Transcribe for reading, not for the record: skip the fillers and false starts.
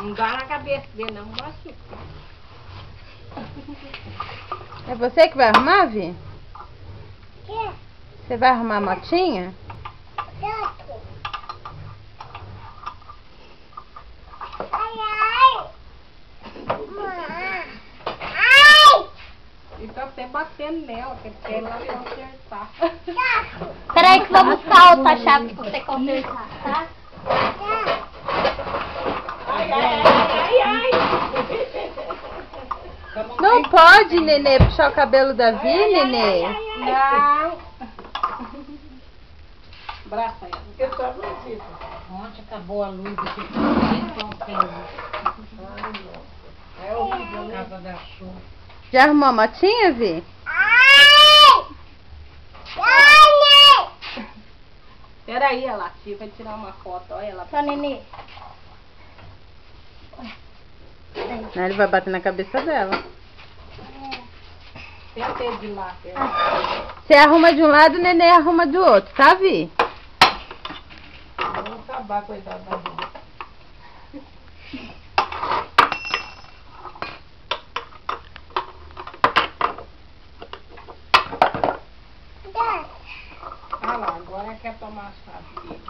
Não dá na cabeça dele, não machuca. É você que vai arrumar, Vi? Que? Você vai arrumar a motinha? Gato. Ai, ai. Ai. E tá até batendo nela, que ele quer ir lá consertar. Gato. Peraí que eu vou buscar outra chave pra você conversar, tá? Gato. Ai, ai, ai, ai, Não pode, Nenê, puxar o cabelo da Vi, Nenê. Não. Braça ela. Eu só não digo. Ontem acabou a luz aqui. É horrível, Por né? causa da chuva. Já arrumou a motinha, Vi? Ai. Ai. Peraí, ela tia vai tirar uma foto, olha ela. Só Nenê. Não, ele vai bater na cabeça dela. Tentei de lá. Você arruma de um lado, o Nenê arruma do outro, tá, Vi? Vamos acabar, coitado da vida. Gato. Ah lá, agora quer tomar chave.